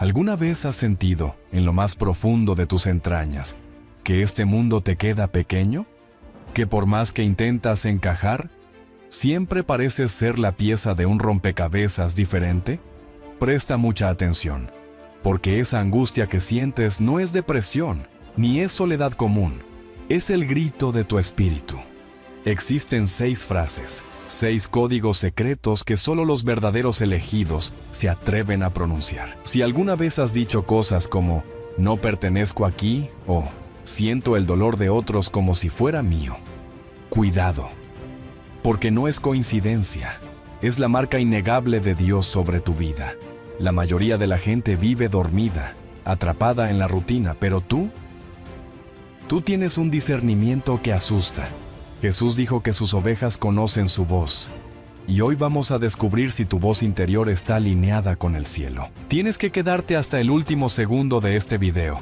¿Alguna vez has sentido, en lo más profundo de tus entrañas, que este mundo te queda pequeño? ¿Que por más que intentas encajar, siempre pareces ser la pieza de un rompecabezas diferente? Presta mucha atención, porque esa angustia que sientes no es depresión, ni es soledad común, es el grito de tu espíritu. Existen 6 frases, 6 códigos secretos que solo los verdaderos elegidos se atreven a pronunciar. Si alguna vez has dicho cosas como, no pertenezco aquí, o siento el dolor de otros como si fuera mío, cuidado, porque no es coincidencia, es la marca innegable de Dios sobre tu vida. La mayoría de la gente vive dormida, atrapada en la rutina, pero tú tienes un discernimiento que asusta. Jesús dijo que sus ovejas conocen su voz, y hoy vamos a descubrir si tu voz interior está alineada con el cielo. Tienes que quedarte hasta el último segundo de este video,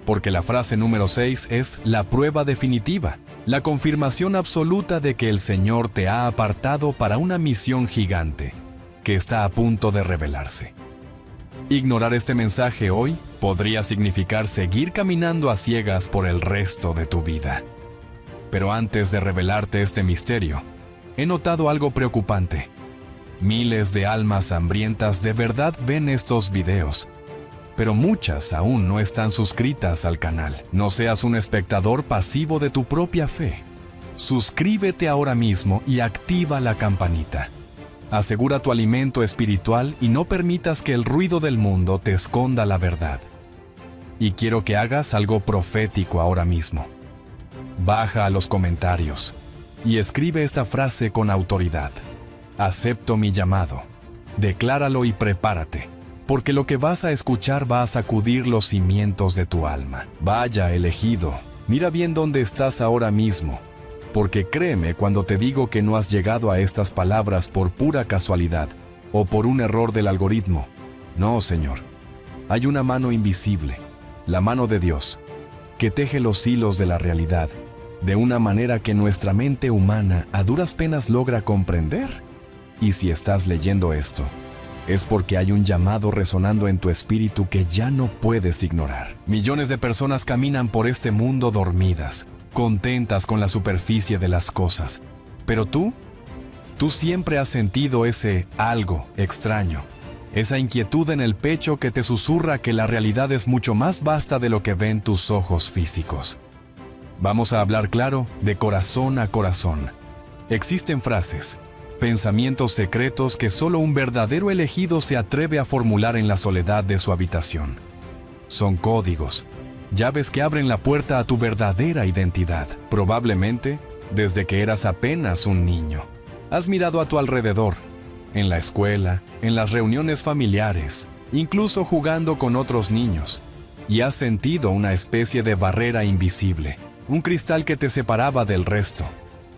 porque la frase número 6 es la prueba definitiva, la confirmación absoluta de que el Señor te ha apartado para una misión gigante, que está a punto de revelarse. Ignorar este mensaje hoy podría significar seguir caminando a ciegas por el resto de tu vida. Pero antes de revelarte este misterio, he notado algo preocupante. Miles de almas hambrientas de verdad ven estos videos, pero muchas aún no están suscritas al canal. No seas un espectador pasivo de tu propia fe. Suscríbete ahora mismo y activa la campanita. Asegura tu alimento espiritual y no permitas que el ruido del mundo te esconda la verdad. Y quiero que hagas algo profético ahora mismo. Baja a los comentarios y escribe esta frase con autoridad. Acepto mi llamado. Decláralo y prepárate, porque lo que vas a escuchar va a sacudir los cimientos de tu alma. Vaya, elegido, mira bien dónde estás ahora mismo, porque créeme cuando te digo que no has llegado a estas palabras por pura casualidad o por un error del algoritmo. No, Señor. Hay una mano invisible, la mano de Dios, que teje los hilos de la realidad de una manera que nuestra mente humana a duras penas logra comprender. Y si estás leyendo esto, es porque hay un llamado resonando en tu espíritu que ya no puedes ignorar. Millones de personas caminan por este mundo dormidas, contentas con la superficie de las cosas. Pero tú siempre has sentido ese algo extraño, esa inquietud en el pecho que te susurra que la realidad es mucho más vasta de lo que ven tus ojos físicos. Vamos a hablar claro, de corazón a corazón. Existen frases, pensamientos secretos que solo un verdadero elegido se atreve a formular en la soledad de su habitación. Son códigos, llaves que abren la puerta a tu verdadera identidad. Probablemente, desde que eras apenas un niño, has mirado a tu alrededor, en la escuela, en las reuniones familiares, incluso jugando con otros niños, y has sentido una especie de barrera invisible, un cristal que te separaba del resto.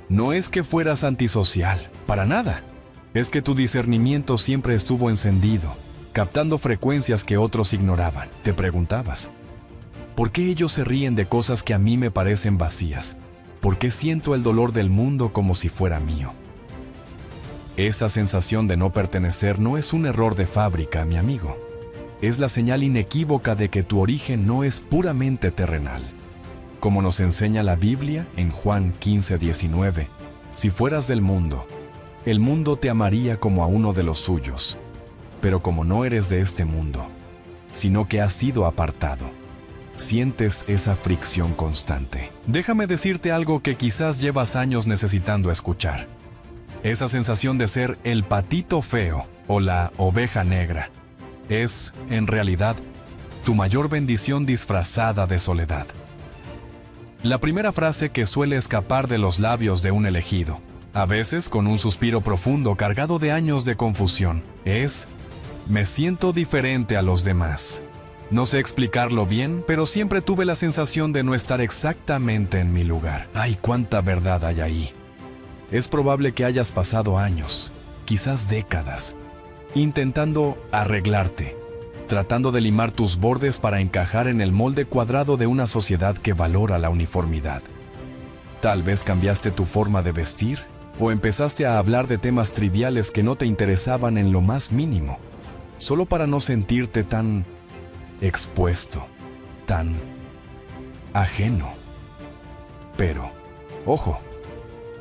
No es que fueras antisocial, para nada. Es que tu discernimiento siempre estuvo encendido, captando frecuencias que otros ignoraban. Te preguntabas, ¿por qué ellos se ríen de cosas que a mí me parecen vacías? ¿Por qué siento el dolor del mundo como si fuera mío? Esa sensación de no pertenecer no es un error de fábrica, mi amigo. Es la señal inequívoca de que tu origen no es puramente terrenal. Como nos enseña la Biblia en Juan 15:19, si fueras del mundo, el mundo te amaría como a uno de los suyos. Pero como no eres de este mundo, sino que has sido apartado, sientes esa fricción constante. Déjame decirte algo que quizás llevas años necesitando escuchar. Esa sensación de ser el patito feo o la oveja negra es, en realidad, tu mayor bendición disfrazada de soledad. La primera frase que suele escapar de los labios de un elegido, a veces con un suspiro profundo cargado de años de confusión, es: me siento diferente a los demás. No sé explicarlo bien, pero siempre tuve la sensación de no estar exactamente en mi lugar. ¡Ay, cuánta verdad hay ahí! Es probable que hayas pasado años, quizás décadas, intentando arreglarte, tratando de limar tus bordes para encajar en el molde cuadrado de una sociedad que valora la uniformidad. Tal vez cambiaste tu forma de vestir o empezaste a hablar de temas triviales que no te interesaban en lo más mínimo, solo para no sentirte tan expuesto, tan ajeno. Pero, ojo,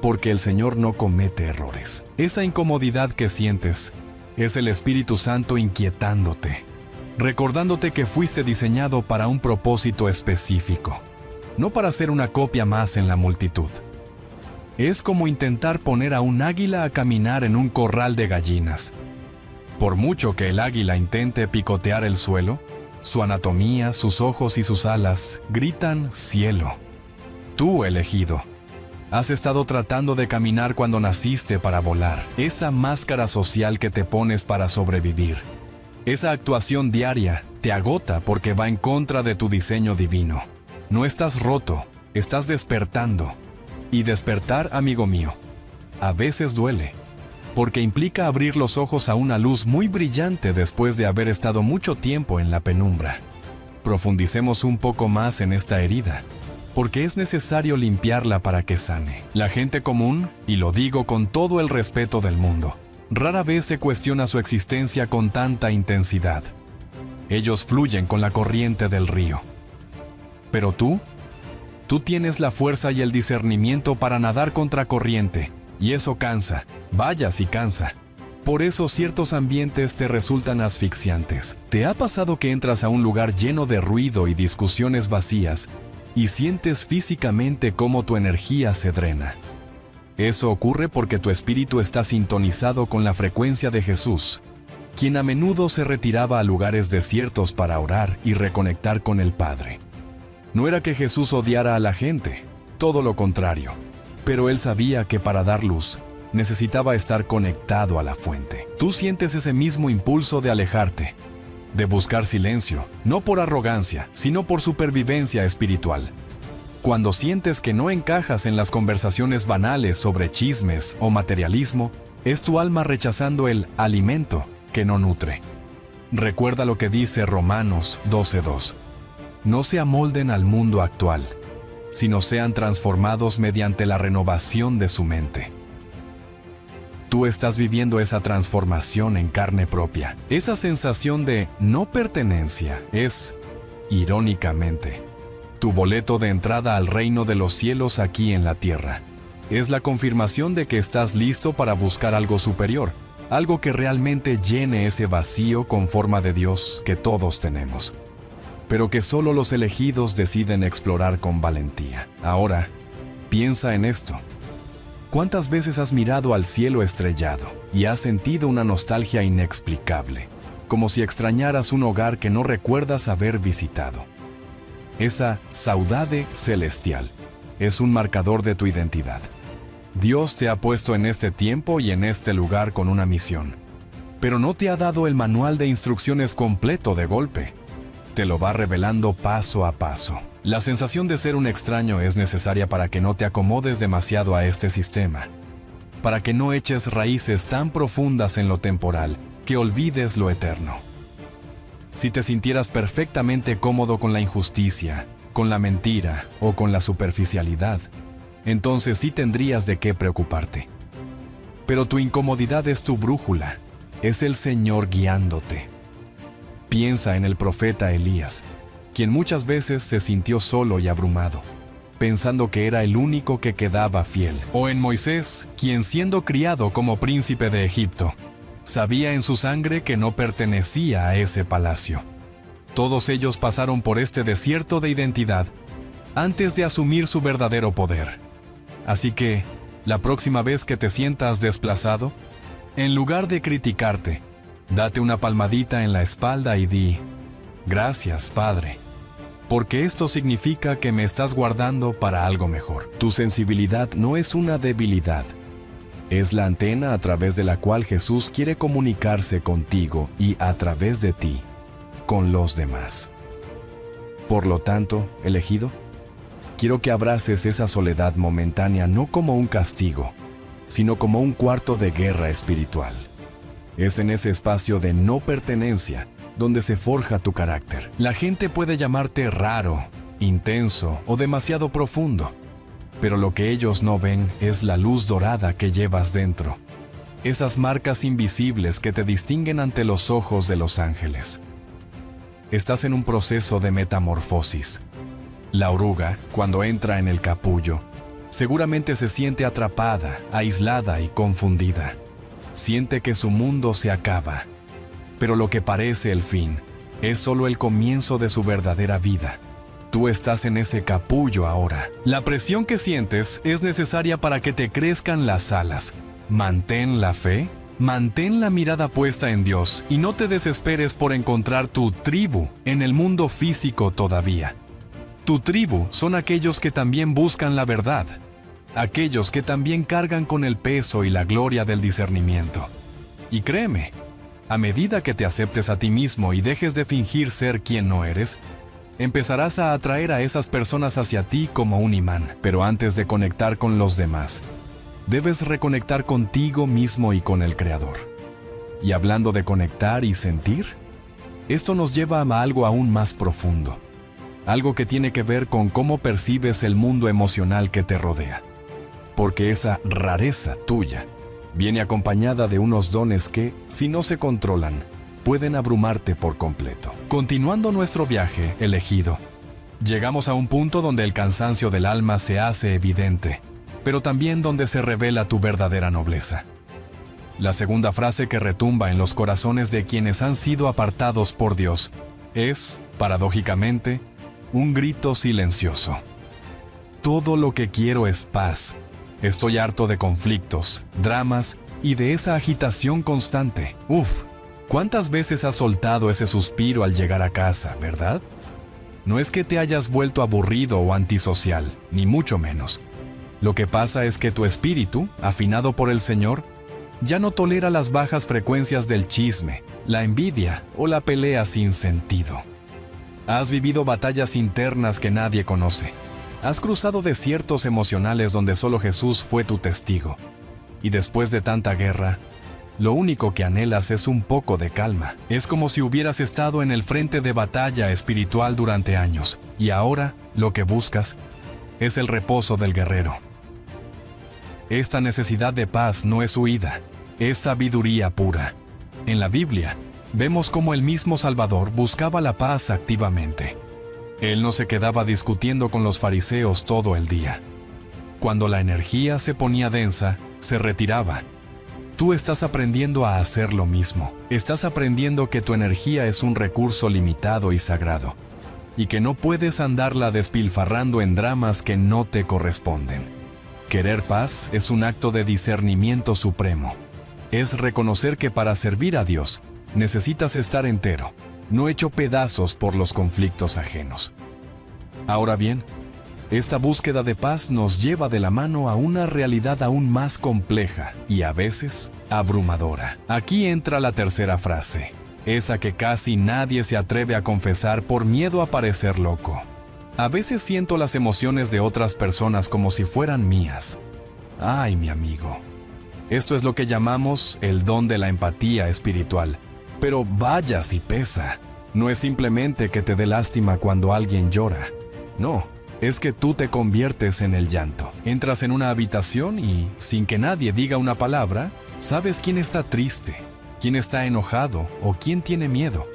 porque el Señor no comete errores. Esa incomodidad que sientes es el Espíritu Santo inquietándote, recordándote que fuiste diseñado para un propósito específico, no para ser una copia más en la multitud. Es como intentar poner a un águila a caminar en un corral de gallinas. Por mucho que el águila intente picotear el suelo, su anatomía, sus ojos y sus alas gritan cielo. Tú, elegido, has estado tratando de caminar cuando naciste para volar. Esa máscara social que te pones para sobrevivir, esa actuación diaria te agota porque va en contra de tu diseño divino. No estás roto, estás despertando. Y despertar, amigo mío, a veces duele, porque implica abrir los ojos a una luz muy brillante después de haber estado mucho tiempo en la penumbra. Profundicemos un poco más en esta herida, porque es necesario limpiarla para que sane. La gente común, y lo digo con todo el respeto del mundo, rara vez se cuestiona su existencia con tanta intensidad. Ellos fluyen con la corriente del río. Pero tú tienes la fuerza y el discernimiento para nadar contracorriente, y eso cansa, vaya si cansa. Por eso ciertos ambientes te resultan asfixiantes. ¿Te ha pasado que entras a un lugar lleno de ruido y discusiones vacías y sientes físicamente cómo tu energía se drena? Eso ocurre porque tu espíritu está sintonizado con la frecuencia de Jesús, quien a menudo se retiraba a lugares desiertos para orar y reconectar con el Padre. No era que Jesús odiara a la gente, todo lo contrario, pero él sabía que para dar luz necesitaba estar conectado a la fuente. Tú sientes ese mismo impulso de alejarte, de buscar silencio, no por arrogancia, sino por supervivencia espiritual. Cuando sientes que no encajas en las conversaciones banales sobre chismes o materialismo, es tu alma rechazando el alimento que no nutre. Recuerda lo que dice Romanos 12:2. No se amolden al mundo actual, sino sean transformados mediante la renovación de su mente. Tú estás viviendo esa transformación en carne propia. Esa sensación de no pertenencia es, irónicamente, tu boleto de entrada al reino de los cielos aquí en la tierra. Es la confirmación de que estás listo para buscar algo superior, algo que realmente llene ese vacío con forma de Dios que todos tenemos, pero que solo los elegidos deciden explorar con valentía. Ahora, piensa en esto. ¿Cuántas veces has mirado al cielo estrellado y has sentido una nostalgia inexplicable, como si extrañaras un hogar que no recuerdas haber visitado? Esa saudade celestial es un marcador de tu identidad. Dios te ha puesto en este tiempo y en este lugar con una misión, pero no te ha dado el manual de instrucciones completo de golpe. Te lo va revelando paso a paso. La sensación de ser un extraño es necesaria para que no te acomodes demasiado a este sistema, para que no eches raíces tan profundas en lo temporal que olvides lo eterno. Si te sintieras perfectamente cómodo con la injusticia, con la mentira o con la superficialidad, entonces sí tendrías de qué preocuparte. Pero tu incomodidad es tu brújula, es el Señor guiándote. Piensa en el profeta Elías, quien muchas veces se sintió solo y abrumado, pensando que era el único que quedaba fiel. O en Moisés, quien siendo criado como príncipe de Egipto, sabía en su sangre que no pertenecía a ese palacio. Todos ellos pasaron por este desierto de identidad antes de asumir su verdadero poder. Así que, la próxima vez que te sientas desplazado, en lugar de criticarte, date una palmadita en la espalda y di: gracias, Padre, porque esto significa que me estás guardando para algo mejor. Tu sensibilidad no es una debilidad, es la antena a través de la cual Jesús quiere comunicarse contigo y a través de ti, con los demás. Por lo tanto, elegido, quiero que abraces esa soledad momentánea no como un castigo, sino como un cuarto de guerra espiritual. Es en ese espacio de no pertenencia donde se forja tu carácter. La gente puede llamarte raro, intenso o demasiado profundo, pero lo que ellos no ven es la luz dorada que llevas dentro, esas marcas invisibles que te distinguen ante los ojos de los ángeles. estás en un proceso de metamorfosis. La oruga, cuando entra en el capullo, seguramente se siente atrapada, aislada y confundida. Siente que su mundo se acaba, pero lo que parece el fin es solo el comienzo de su verdadera vida. Tú estás en ese capullo ahora. La presión que sientes es necesaria para que te crezcan las alas. Mantén la fe, mantén la mirada puesta en Dios y no te desesperes por encontrar tu tribu en el mundo físico todavía. Tu tribu son aquellos que también buscan la verdad, aquellos que también cargan con el peso y la gloria del discernimiento. Y créeme, a medida que te aceptes a ti mismo y dejes de fingir ser quien no eres, empezarás a atraer a esas personas hacia ti como un imán. Pero antes de conectar con los demás, debes reconectar contigo mismo y con el Creador. Y hablando de conectar y sentir, esto nos lleva a algo aún más profundo, algo que tiene que ver con cómo percibes el mundo emocional que te rodea. Porque esa rareza tuya viene acompañada de unos dones que, si no se controlan, pueden abrumarte por completo. Continuando nuestro viaje elegido, llegamos a un punto donde el cansancio del alma se hace evidente, pero también donde se revela tu verdadera nobleza. La segunda frase que retumba en los corazones de quienes han sido apartados por Dios es, paradójicamente, un grito silencioso. Todo lo que quiero es paz. Estoy harto de conflictos, dramas y de esa agitación constante. ¿Cuántas veces has soltado ese suspiro al llegar a casa, verdad? No es que te hayas vuelto aburrido o antisocial, ni mucho menos. Lo que pasa es que tu espíritu, afinado por el Señor, ya no tolera las bajas frecuencias del chisme, la envidia o la pelea sin sentido. Has vivido batallas internas que nadie conoce. Has cruzado desiertos emocionales donde solo Jesús fue tu testigo. Y después de tanta guerra, lo único que anhelas es un poco de calma. Es como si hubieras estado en el frente de batalla espiritual durante años, y ahora lo que buscas es el reposo del guerrero. Esta necesidad de paz no es huida, es sabiduría pura. En la Biblia, vemos cómo el mismo Salvador buscaba la paz activamente. Él no se quedaba discutiendo con los fariseos todo el día. Cuando la energía se ponía densa, se retiraba. Tú estás aprendiendo a hacer lo mismo. Estás aprendiendo que tu energía es un recurso limitado y sagrado, y que no puedes andarla despilfarrando en dramas que no te corresponden. Querer paz es un acto de discernimiento supremo. Es reconocer que para servir a Dios, necesitas estar entero, no hecho pedazos por los conflictos ajenos. Ahora bien, esta búsqueda de paz nos lleva de la mano a una realidad aún más compleja y a veces abrumadora. Aquí entra la tercera frase, esa que casi nadie se atreve a confesar por miedo a parecer loco. A veces siento las emociones de otras personas como si fueran mías. Ay, mi amigo. Esto es lo que llamamos el don de la empatía espiritual. Pero vaya si pesa. No es simplemente que te dé lástima cuando alguien llora. No. Es que tú te conviertes en el llanto. Entras en una habitación y, sin que nadie diga una palabra, sabes quién está triste, quién está enojado o quién tiene miedo.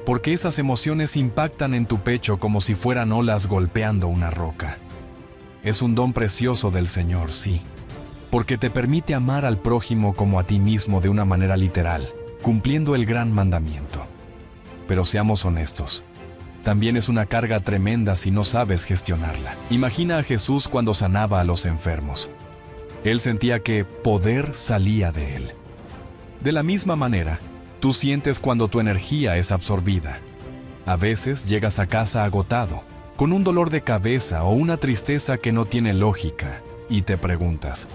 Porque esas emociones impactan en tu pecho como si fueran olas golpeando una roca. Es un don precioso del Señor, sí, porque te permite amar al prójimo como a ti mismo de una manera literal, cumpliendo el gran mandamiento. Pero seamos honestos. También es una carga tremenda si no sabes gestionarla. Imagina a Jesús cuando sanaba a los enfermos. Él sentía que poder salía de él. De la misma manera, tú sientes cuando tu energía es absorbida. A veces llegas a casa agotado, con un dolor de cabeza o una tristeza que no tiene lógica, y te preguntas,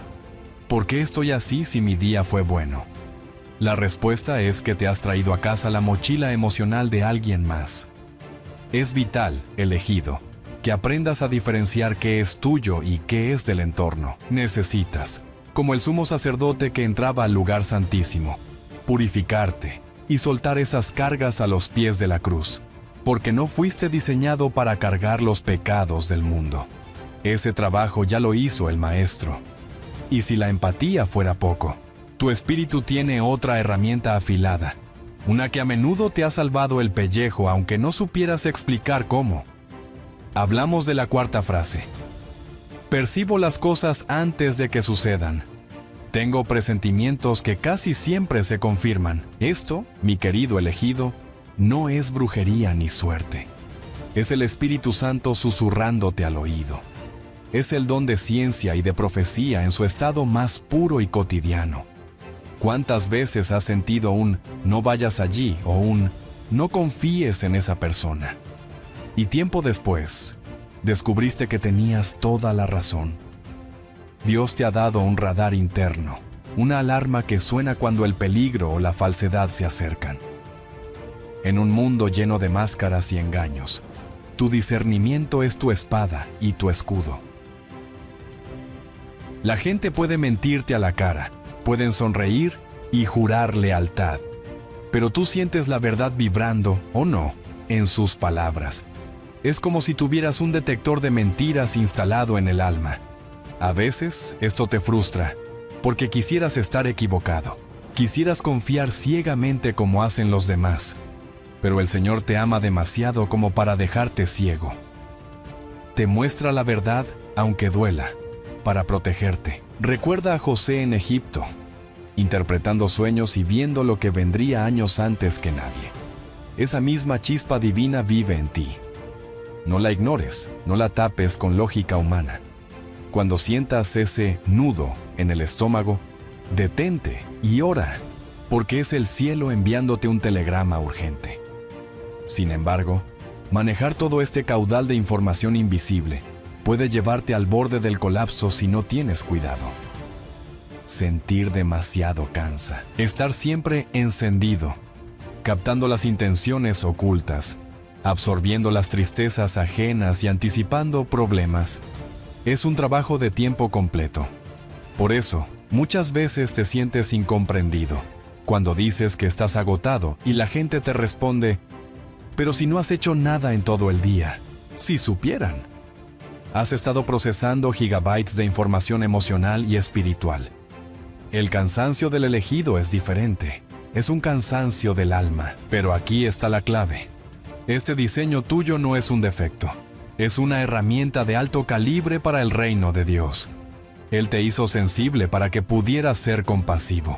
¿por qué estoy así si mi día fue bueno? La respuesta es que te has traído a casa la mochila emocional de alguien más. Es vital, elegido, que aprendas a diferenciar qué es tuyo y qué es del entorno. Necesitas, como el sumo sacerdote que entraba al lugar santísimo, purificarte y soltar esas cargas a los pies de la cruz, porque no fuiste diseñado para cargar los pecados del mundo. Ese trabajo ya lo hizo el Maestro. Y si la empatía fuera poco, tu espíritu tiene otra herramienta afilada, una que a menudo te ha salvado el pellejo aunque no supieras explicar cómo. Hablamos de la cuarta frase. Percibo las cosas antes de que sucedan. Tengo presentimientos que casi siempre se confirman. Esto, mi querido elegido, no es brujería ni suerte. Es el Espíritu Santo susurrándote al oído. Es el don de ciencia y de profecía en su estado más puro y cotidiano. ¿Cuántas veces has sentido un "no vayas allí" o un "no confíes en esa persona"? Y tiempo después, descubriste que tenías toda la razón. Dios te ha dado un radar interno, una alarma que suena cuando el peligro o la falsedad se acercan. En un mundo lleno de máscaras y engaños, tu discernimiento es tu espada y tu escudo. La gente puede mentirte a la cara, pueden sonreír y jurar lealtad, pero tú sientes la verdad vibrando, o no, en sus palabras. Es como si tuvieras un detector de mentiras instalado en el alma. A veces esto te frustra, porque quisieras estar equivocado, quisieras confiar ciegamente como hacen los demás, pero el Señor te ama demasiado como para dejarte ciego. Te muestra la verdad, aunque duela, para protegerte. Recuerda a José en Egipto, interpretando sueños y viendo lo que vendría años antes que nadie. Esa misma chispa divina vive en ti. No la ignores, no la tapes con lógica humana. Cuando sientas ese nudo en el estómago, detente y ora, porque es el cielo enviándote un telegrama urgente. Sin embargo, manejar todo este caudal de información invisible puede llevarte al borde del colapso si no tienes cuidado. Sentir demasiado cansa. Estar siempre encendido, captando las intenciones ocultas, absorbiendo las tristezas ajenas y anticipando problemas. Es un trabajo de tiempo completo. Por eso, muchas veces te sientes incomprendido, cuando dices que estás agotado y la gente te responde: pero si no has hecho nada en todo el día, si supieran. Has estado procesando gigabytes de información emocional y espiritual. El cansancio del elegido es diferente, es un cansancio del alma, pero aquí está la clave. Este diseño tuyo no es un defecto. Es una herramienta de alto calibre para el reino de Dios. Él te hizo sensible para que pudieras ser compasivo.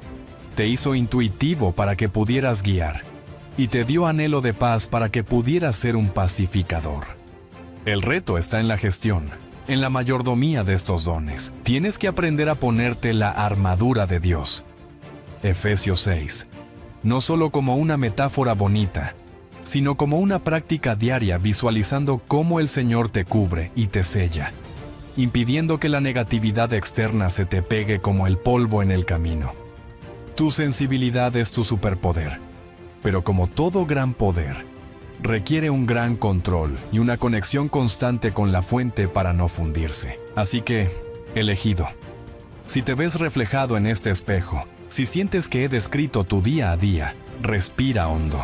Te hizo intuitivo para que pudieras guiar. Y te dio anhelo de paz para que pudieras ser un pacificador. El reto está en la gestión, en la mayordomía de estos dones. Tienes que aprender a ponerte la armadura de Dios. Efesios 6. No solo como una metáfora bonita, sino como una práctica diaria visualizando cómo el Señor te cubre y te sella, impidiendo que la negatividad externa se te pegue como el polvo en el camino. Tu sensibilidad es tu superpoder, pero como todo gran poder, requiere un gran control y una conexión constante con la fuente para no fundirse. Así que, elegido, si te ves reflejado en este espejo, si sientes que he descrito tu día a día, respira hondo.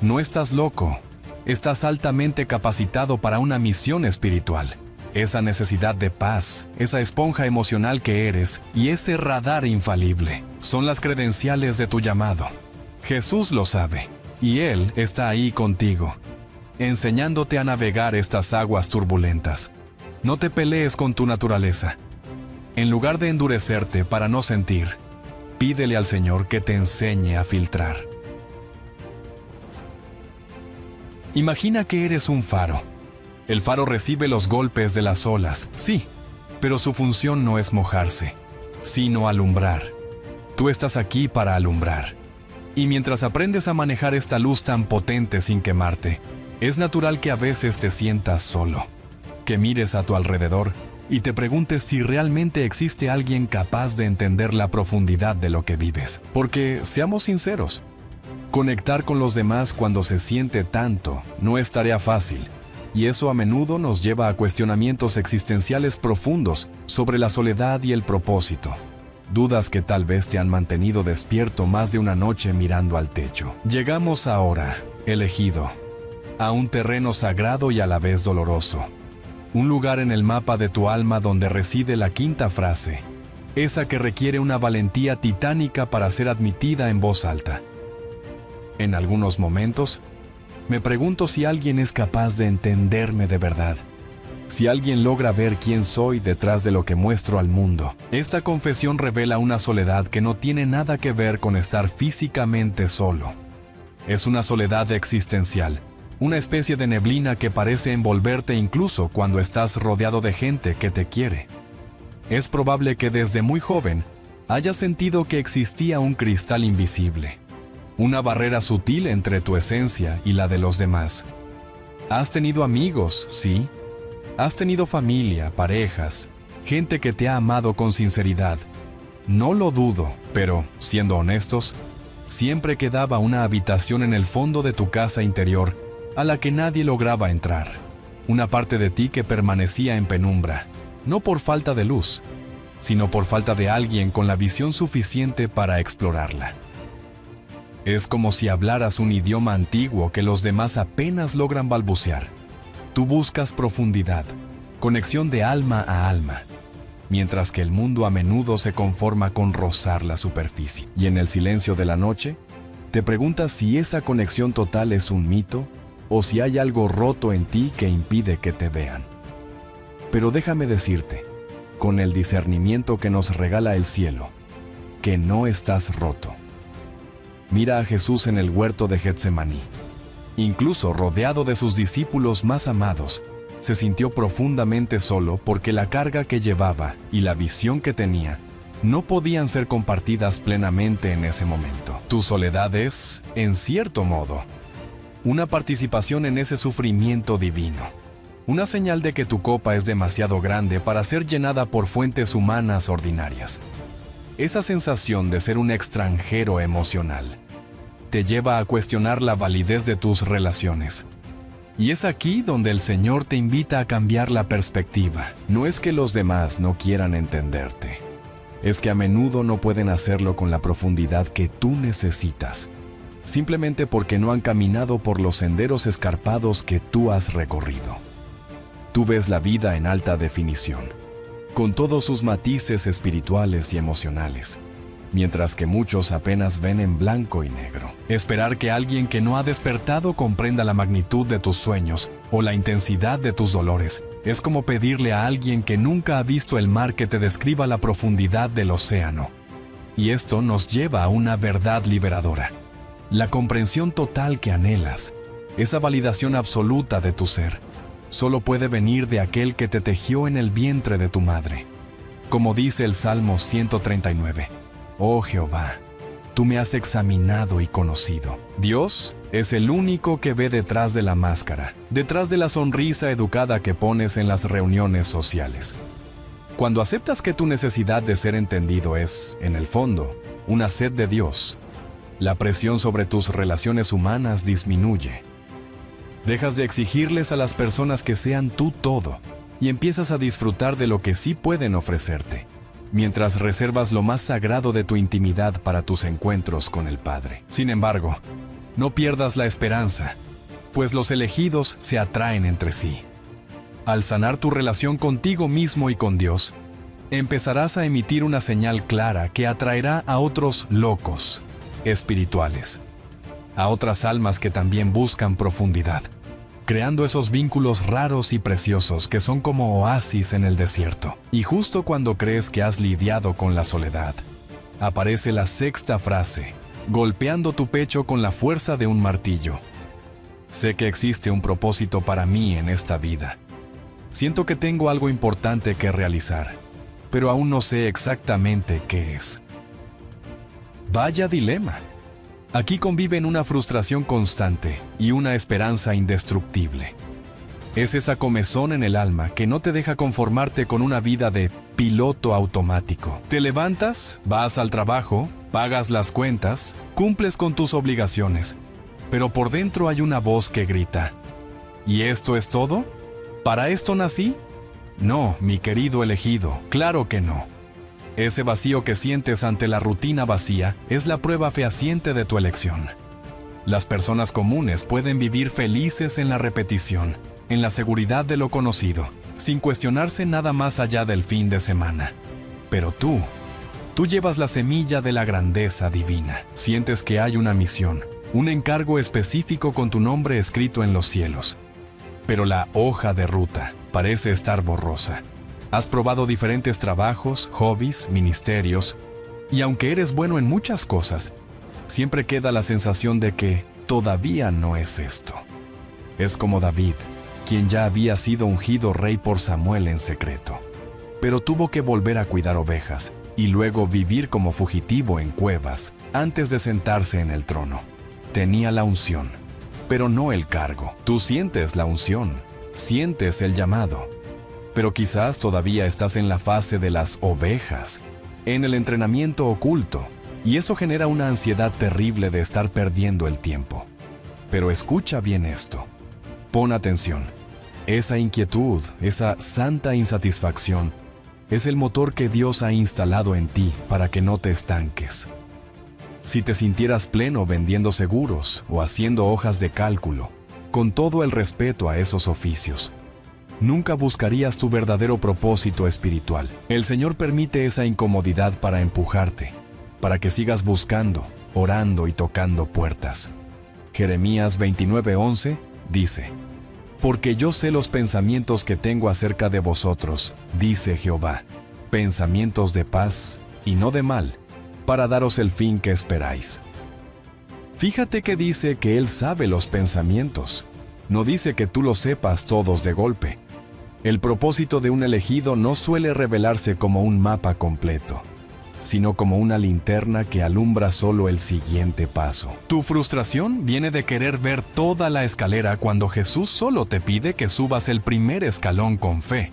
No estás loco, estás altamente capacitado para una misión espiritual. Esa necesidad de paz, esa esponja emocional que eres y ese radar infalible son las credenciales de tu llamado. Jesús lo sabe, y Él está ahí contigo, enseñándote a navegar estas aguas turbulentas. No te pelees con tu naturaleza. En lugar de endurecerte para no sentir, pídele al Señor que te enseñe a filtrar. Imagina que eres un faro. El faro recibe los golpes de las olas, sí, pero su función no es mojarse, sino alumbrar. Tú estás aquí para alumbrar. Y mientras aprendes a manejar esta luz tan potente sin quemarte, es natural que a veces te sientas solo, que mires a tu alrededor y te preguntes si realmente existe alguien capaz de entender la profundidad de lo que vives. Porque, seamos sinceros, conectar con los demás cuando se siente tanto no es tarea fácil, y eso a menudo nos lleva a cuestionamientos existenciales profundos sobre la soledad y el propósito. Dudas que tal vez te han mantenido despierto más de una noche mirando al techo. Llegamos ahora, elegido, a un terreno sagrado y a la vez doloroso. Un lugar en el mapa de tu alma donde reside la quinta frase, esa que requiere una valentía titánica para ser admitida en voz alta. En algunos momentos, me pregunto si alguien es capaz de entenderme de verdad. Si alguien logra ver quién soy detrás de lo que muestro al mundo. Esta confesión revela una soledad que no tiene nada que ver con estar físicamente solo. Es una soledad existencial, una especie de neblina que parece envolverte incluso cuando estás rodeado de gente que te quiere. Es probable que desde muy joven hayas sentido que existía un cristal invisible, una barrera sutil entre tu esencia y la de los demás. Has tenido amigos, sí. Has tenido familia, parejas, gente que te ha amado con sinceridad. No lo dudo, pero, siendo honestos, siempre quedaba una habitación en el fondo de tu casa interior a la que nadie lograba entrar. Una parte de ti que permanecía en penumbra, no por falta de luz, sino por falta de alguien con la visión suficiente para explorarla. Es como si hablaras un idioma antiguo que los demás apenas logran balbucear. Tú buscas profundidad, conexión de alma a alma, mientras que el mundo a menudo se conforma con rozar la superficie. Y en el silencio de la noche, te preguntas si esa conexión total es un mito o si hay algo roto en ti que impide que te vean. Pero déjame decirte, con el discernimiento que nos regala el cielo, que no estás roto. Mira a Jesús en el huerto de Getsemaní. Incluso rodeado de sus discípulos más amados, se sintió profundamente solo porque la carga que llevaba y la visión que tenía no podían ser compartidas plenamente en ese momento. Tu soledad es, en cierto modo, una participación en ese sufrimiento divino, una señal de que tu copa es demasiado grande para ser llenada por fuentes humanas ordinarias. Esa sensación de ser un extranjero emocional te lleva a cuestionar la validez de tus relaciones. Y es aquí donde el Señor te invita a cambiar la perspectiva. No es que los demás no quieran entenderte. Es que a menudo no pueden hacerlo con la profundidad que tú necesitas, simplemente porque no han caminado por los senderos escarpados que tú has recorrido. Tú ves la vida en alta definición, con todos sus matices espirituales y emocionales, mientras que muchos apenas ven en blanco y negro. Esperar que alguien que no ha despertado comprenda la magnitud de tus sueños o la intensidad de tus dolores es como pedirle a alguien que nunca ha visto el mar que te describa la profundidad del océano. Y esto nos lleva a una verdad liberadora. La comprensión total que anhelas, esa validación absoluta de tu ser, solo puede venir de aquel que te tejió en el vientre de tu madre. Como dice el Salmo 139, «Oh Jehová, tú me has examinado y conocido». Dios es el único que ve detrás de la máscara, detrás de la sonrisa educada que pones en las reuniones sociales. Cuando aceptas que tu necesidad de ser entendido es, en el fondo, una sed de Dios, la presión sobre tus relaciones humanas disminuye. Dejas de exigirles a las personas que sean tú todo y empiezas a disfrutar de lo que sí pueden ofrecerte, mientras reservas lo más sagrado de tu intimidad para tus encuentros con el Padre. Sin embargo, no pierdas la esperanza, pues los elegidos se atraen entre sí. Al sanar tu relación contigo mismo y con Dios, empezarás a emitir una señal clara que atraerá a otros locos espirituales, a otras almas que también buscan profundidad, creando esos vínculos raros y preciosos que son como oasis en el desierto. Y justo cuando crees que has lidiado con la soledad, aparece la sexta frase, golpeando tu pecho con la fuerza de un martillo. Sé que existe un propósito para mí en esta vida. Siento que tengo algo importante que realizar, pero aún no sé exactamente qué es. Vaya dilema. Aquí conviven una frustración constante y una esperanza indestructible. Es esa comezón en el alma que no te deja conformarte con una vida de piloto automático. Te levantas, vas al trabajo, pagas las cuentas, cumples con tus obligaciones, pero por dentro hay una voz que grita: ¿y esto es todo? ¿Para esto nací? No, mi querido elegido, claro que no. Ese vacío que sientes ante la rutina vacía es la prueba fehaciente de tu elección. Las personas comunes pueden vivir felices en la repetición, en la seguridad de lo conocido, sin cuestionarse nada más allá del fin de semana. Pero tú llevas la semilla de la grandeza divina. Sientes que hay una misión, un encargo específico con tu nombre escrito en los cielos. Pero la hoja de ruta parece estar borrosa. Has probado diferentes trabajos, hobbies, ministerios, y aunque eres bueno en muchas cosas, siempre queda la sensación de que todavía no es esto. Es como David, quien ya había sido ungido rey por Samuel en secreto, pero tuvo que volver a cuidar ovejas y luego vivir como fugitivo en cuevas antes de sentarse en el trono. Tenía la unción, pero no el cargo. Tú sientes la unción, sientes el llamado, pero quizás todavía estás en la fase de las ovejas, en el entrenamiento oculto, y eso genera una ansiedad terrible de estar perdiendo el tiempo. Pero escucha bien esto. Pon atención. Esa inquietud, esa santa insatisfacción, es el motor que Dios ha instalado en ti para que no te estanques. Si te sintieras pleno vendiendo seguros o haciendo hojas de cálculo, con todo el respeto a esos oficios, nunca buscarías tu verdadero propósito espiritual. El Señor permite esa incomodidad para empujarte, para que sigas buscando, orando y tocando puertas. Jeremías 29:11 dice: Porque yo sé los pensamientos que tengo acerca de vosotros, dice Jehová, pensamientos de paz y no de mal, para daros el fin que esperáis. Fíjate que dice que Él sabe los pensamientos. No dice que tú los sepas todos de golpe. El propósito de un elegido no suele revelarse como un mapa completo, sino como una linterna que alumbra solo el siguiente paso. Tu frustración viene de querer ver toda la escalera cuando Jesús solo te pide que subas el primer escalón con fe.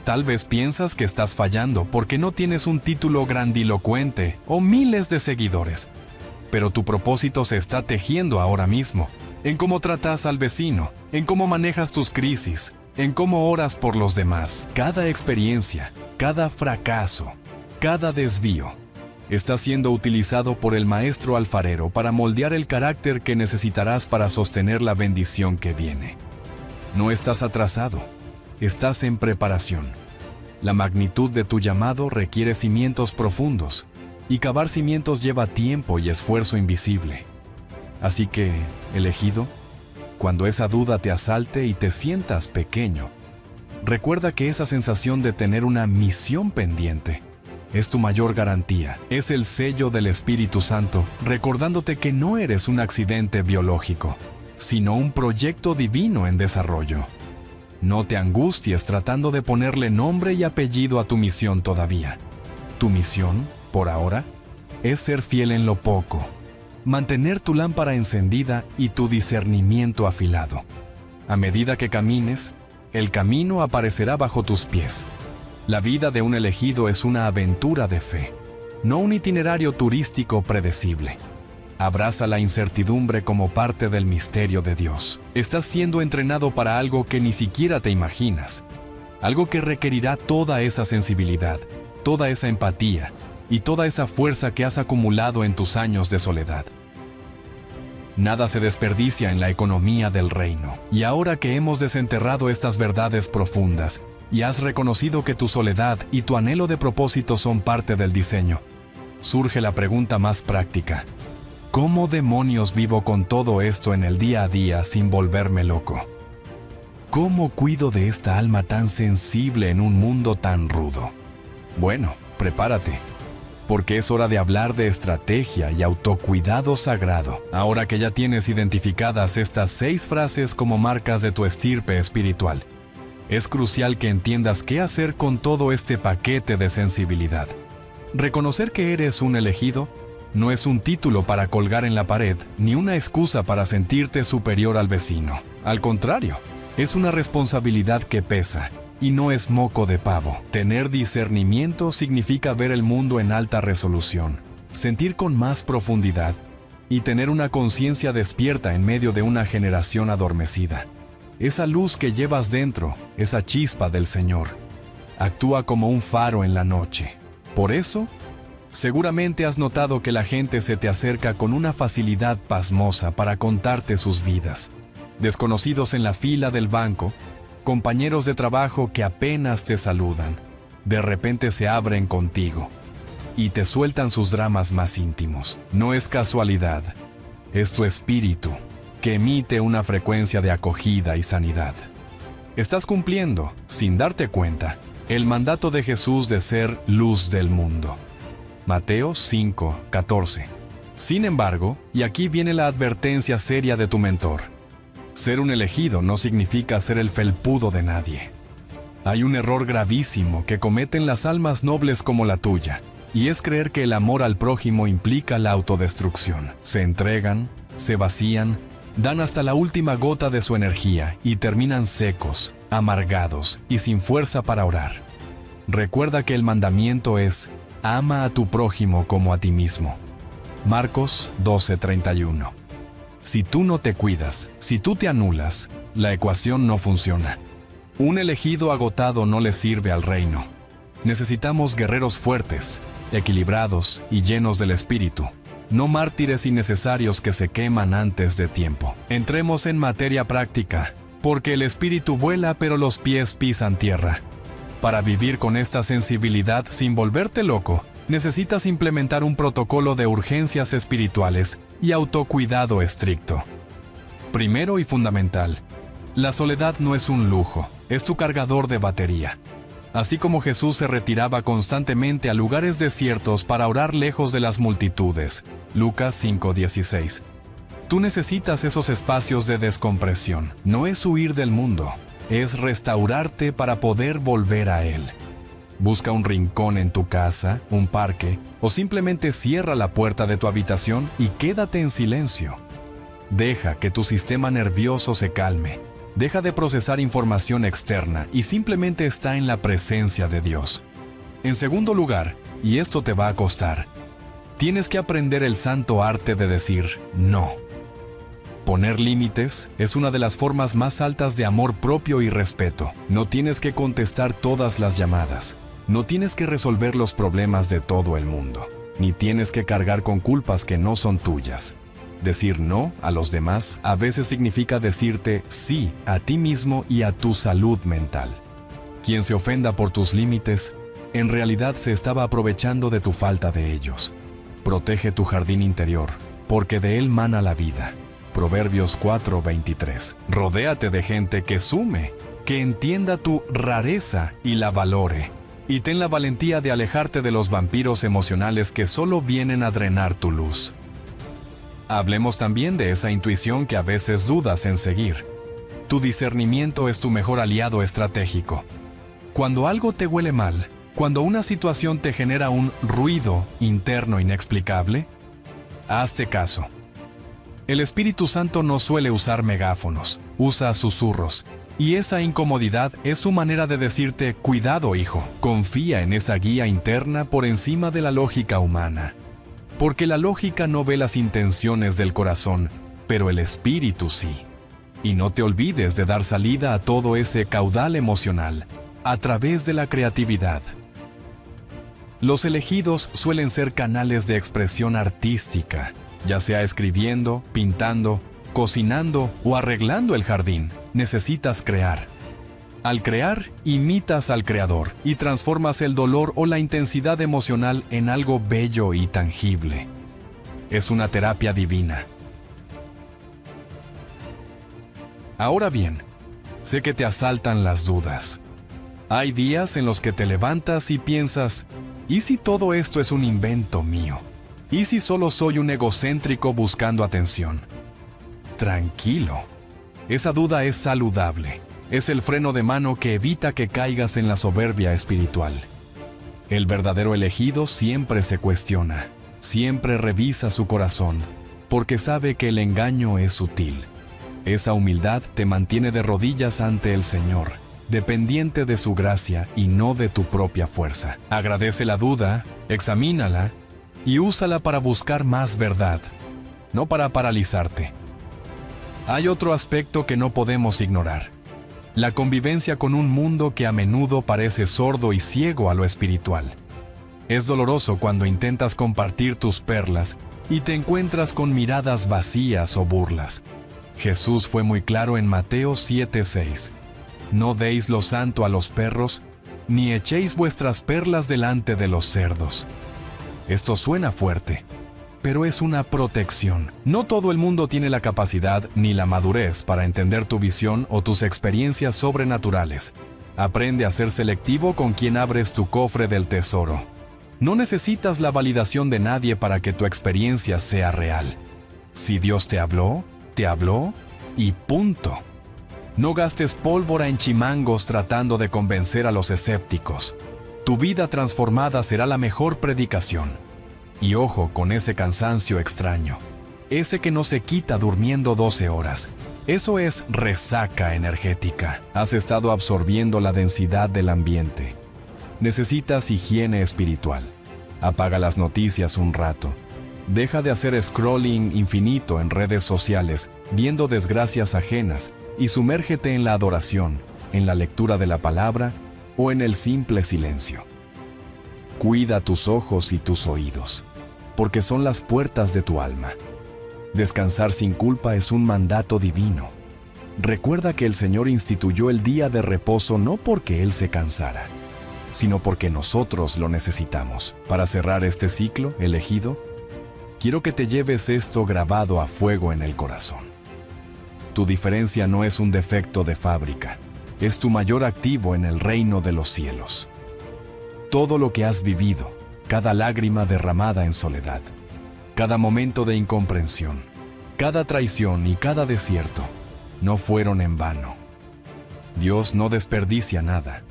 Tal vez piensas que estás fallando porque no tienes un título grandilocuente o miles de seguidores, pero tu propósito se está tejiendo ahora mismo, en cómo tratas al vecino, en cómo manejas tus crisis, en cómo oras por los demás. Cada experiencia, cada fracaso, cada desvío está siendo utilizado por el maestro alfarero para moldear el carácter que necesitarás para sostener la bendición que viene. No estás atrasado, estás en preparación. La magnitud de tu llamado requiere cimientos profundos, y cavar cimientos lleva tiempo y esfuerzo invisible. Así que, elegido, cuando esa duda te asalte y te sientas pequeño, recuerda que esa sensación de tener una misión pendiente es tu mayor garantía. Es el sello del Espíritu Santo, recordándote que no eres un accidente biológico, sino un proyecto divino en desarrollo. No te angusties tratando de ponerle nombre y apellido a tu misión todavía. Tu misión, por ahora, es ser fiel en lo poco, mantener tu lámpara encendida y tu discernimiento afilado. A medida que camines, el camino aparecerá bajo tus pies. La vida de un elegido es una aventura de fe, no un itinerario turístico predecible. Abraza la incertidumbre como parte del misterio de Dios. Estás siendo entrenado para algo que ni siquiera te imaginas, algo que requerirá toda esa sensibilidad, toda esa empatía y toda esa fuerza que has acumulado en tus años de soledad. Nada se desperdicia en la economía del reino. Y ahora que hemos desenterrado estas verdades profundas y has reconocido que tu soledad y tu anhelo de propósito son parte del diseño, surge la pregunta más práctica: ¿cómo demonios vivo con todo esto en el día a día sin volverme loco? ¿Cómo cuido de esta alma tan sensible en un mundo tan rudo? Bueno, prepárate, porque es hora de hablar de estrategia y autocuidado sagrado. Ahora que ya tienes identificadas estas 6 frases como marcas de tu estirpe espiritual, es crucial que entiendas qué hacer con todo este paquete de sensibilidad. Reconocer que eres un elegido no es un título para colgar en la pared, ni una excusa para sentirte superior al vecino. Al contrario, es una responsabilidad que pesa, y no es moco de pavo. Tener discernimiento significa ver el mundo en alta resolución, sentir con más profundidad y tener una conciencia despierta en medio de una generación adormecida. Esa luz que llevas dentro, esa chispa del Señor, actúa como un faro en la noche. Por eso, seguramente has notado que la gente se te acerca con una facilidad pasmosa para contarte sus vidas. Desconocidos en la fila del banco, compañeros de trabajo que apenas te saludan, de repente se abren contigo y te sueltan sus dramas más íntimos. No es casualidad, es tu espíritu, que emite una frecuencia de acogida y sanidad. Estás cumpliendo, sin darte cuenta, el mandato de Jesús de ser luz del mundo. Mateo 5:14. Sin embargo, y aquí viene la advertencia seria de tu mentor, ser un elegido no significa ser el felpudo de nadie. Hay un error gravísimo que cometen las almas nobles como la tuya, y es creer que el amor al prójimo implica la autodestrucción. Se entregan, se vacían, dan hasta la última gota de su energía y terminan secos, amargados y sin fuerza para orar. Recuerda que el mandamiento es: ama a tu prójimo como a ti mismo. Marcos 12:31. Si tú no te cuidas, si tú te anulas, la ecuación no funciona. Un elegido agotado no le sirve al reino. Necesitamos guerreros fuertes, equilibrados y llenos del espíritu, no mártires innecesarios que se queman antes de tiempo. Entremos en materia práctica, porque el espíritu vuela pero los pies pisan tierra. Para vivir con esta sensibilidad sin volverte loco, necesitas implementar un protocolo de urgencias espirituales y autocuidado estricto. Primero y fundamental, la soledad no es un lujo, es tu cargador de batería. Así como Jesús se retiraba constantemente a lugares desiertos para orar lejos de las multitudes, Lucas 5:16. Tú necesitas esos espacios de descompresión. No es huir del mundo, es restaurarte para poder volver a él. Busca un rincón en tu casa, un parque, o simplemente cierra la puerta de tu habitación y quédate en silencio. Deja que tu sistema nervioso se calme. Deja de procesar información externa y simplemente está en la presencia de Dios. En segundo lugar, y esto te va a costar, tienes que aprender el santo arte de decir no. Poner límites es una de las formas más altas de amor propio y respeto. No tienes que contestar todas las llamadas. No tienes que resolver los problemas de todo el mundo. Ni tienes que cargar con culpas que no son tuyas. Decir no a los demás a veces significa decirte sí a ti mismo y a tu salud mental. Quien se ofenda por tus límites, en realidad se estaba aprovechando de tu falta de ellos. Protege tu jardín interior, porque de él mana la vida. Proverbios 4:23. Rodéate de gente que sume, que entienda tu rareza y la valore. Y ten la valentía de alejarte de los vampiros emocionales que solo vienen a drenar tu luz. Hablemos también de esa intuición que a veces dudas en seguir. Tu discernimiento es tu mejor aliado estratégico. Cuando algo te huele mal, cuando una situación te genera un ruido interno inexplicable, hazte caso. El Espíritu Santo no suele usar megáfonos, usa susurros. Y esa incomodidad es su manera de decirte: cuidado, hijo, confía en esa guía interna por encima de la lógica humana. Porque la lógica no ve las intenciones del corazón, pero el espíritu sí. Y no te olvides de dar salida a todo ese caudal emocional, a través de la creatividad. Los elegidos suelen ser canales de expresión artística, ya sea escribiendo, pintando, cocinando o arreglando el jardín. Necesitas crear. Al crear, imitas al creador y transformas el dolor o la intensidad emocional en algo bello y tangible. Es una terapia divina. Ahora bien, sé que te asaltan las dudas. Hay días en los que te levantas y piensas: ¿y si todo esto es un invento mío? ¿Y si solo soy un egocéntrico buscando atención? Tranquilo. Esa duda es saludable. Es el freno de mano que evita que caigas en la soberbia espiritual. El verdadero elegido siempre se cuestiona, siempre revisa su corazón, porque sabe que el engaño es sutil. Esa humildad te mantiene de rodillas ante el Señor, dependiente de su gracia y no de tu propia fuerza. Agradece la duda, examínala y úsala para buscar más verdad, no para paralizarte. Hay otro aspecto que no podemos ignorar: la convivencia con un mundo que a menudo parece sordo y ciego a lo espiritual. Es doloroso cuando intentas compartir tus perlas y te encuentras con miradas vacías o burlas. Jesús fue muy claro en Mateo 7:6. No deis lo santo a los perros, ni echéis vuestras perlas delante de los cerdos. Esto suena fuerte, pero es una protección. No todo el mundo tiene la capacidad ni la madurez para entender tu visión o tus experiencias sobrenaturales. Aprende a ser selectivo con quien abres tu cofre del tesoro. No necesitas la validación de nadie para que tu experiencia sea real. Si Dios te habló y punto. No gastes pólvora en chimangos tratando de convencer a los escépticos. Tu vida transformada será la mejor predicación. Y ojo con ese cansancio extraño, ese que no se quita durmiendo 12 horas. Eso es resaca energética. Has estado absorbiendo la densidad del ambiente. Necesitas higiene espiritual. Apaga las noticias un rato. Deja de hacer scrolling infinito en redes sociales, viendo desgracias ajenas, y sumérgete en la adoración, en la lectura de la palabra o en el simple silencio. Cuida tus ojos y tus oídos, porque son las puertas de tu alma. Descansar sin culpa es un mandato divino. Recuerda que el Señor instituyó el día de reposo no porque Él se cansara, sino porque nosotros lo necesitamos. Para cerrar este ciclo elegido, quiero que te lleves esto grabado a fuego en el corazón. Tu diferencia no es un defecto de fábrica, es tu mayor activo en el reino de los cielos. Todo lo que has vivido, cada lágrima derramada en soledad, cada momento de incomprensión, cada traición y cada desierto, no fueron en vano. Dios no desperdicia nada.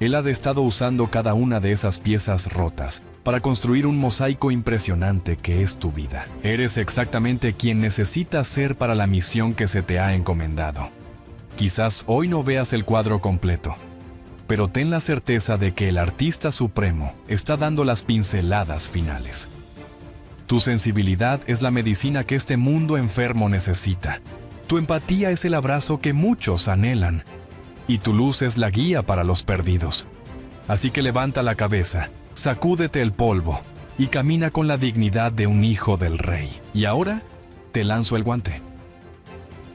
Él ha estado usando cada una de esas piezas rotas para construir un mosaico impresionante que es tu vida. Eres exactamente quien necesitas ser para la misión que se te ha encomendado. Quizás hoy no veas el cuadro completo, pero ten la certeza de que el artista supremo está dando las pinceladas finales. Tu sensibilidad es la medicina que este mundo enfermo necesita. Tu empatía es el abrazo que muchos anhelan. Y tu luz es la guía para los perdidos. Así que levanta la cabeza, sacúdete el polvo y camina con la dignidad de un hijo del rey. Y ahora, te lanzo el guante.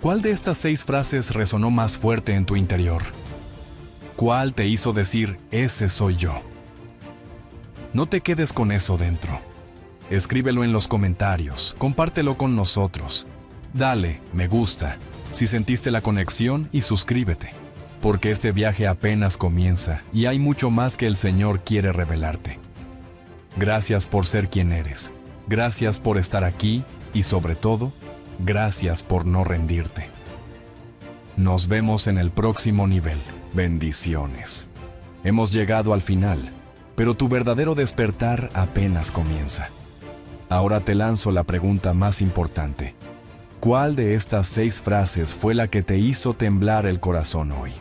¿Cuál de estas 6 frases resonó más fuerte en tu interior? ¿Cuál te hizo decir, ese soy yo? No te quedes con eso dentro. Escríbelo en los comentarios, compártelo con nosotros. Dale, me gusta, si sentiste la conexión y suscríbete, porque este viaje apenas comienza y hay mucho más que el Señor quiere revelarte. Gracias por ser quien eres, gracias por estar aquí y sobre todo, gracias por no rendirte. Nos vemos en el próximo nivel. Bendiciones. Hemos llegado al final, pero tu verdadero despertar apenas comienza. Ahora te lanzo la pregunta más importante. ¿Cuál de estas 6 frases fue la que te hizo temblar el corazón hoy?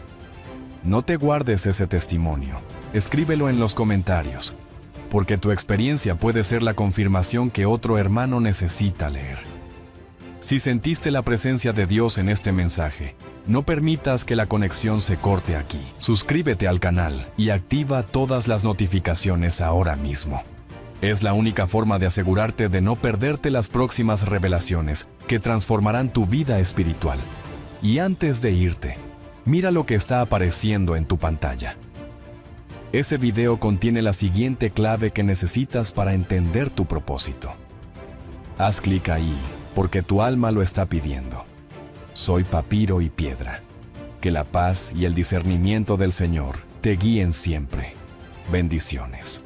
No te guardes ese testimonio. Escríbelo en los comentarios, porque tu experiencia puede ser la confirmación que otro hermano necesita leer. Si sentiste la presencia de Dios en este mensaje, no permitas que la conexión se corte aquí. Suscríbete al canal y activa todas las notificaciones ahora mismo. Es la única forma de asegurarte de no perderte las próximas revelaciones que transformarán tu vida espiritual. Y antes de irte, mira lo que está apareciendo en tu pantalla. Ese video contiene la siguiente clave que necesitas para entender tu propósito. Haz clic ahí, porque tu alma lo está pidiendo. Soy papiro y piedra. Que la paz y el discernimiento del Señor te guíen siempre. Bendiciones.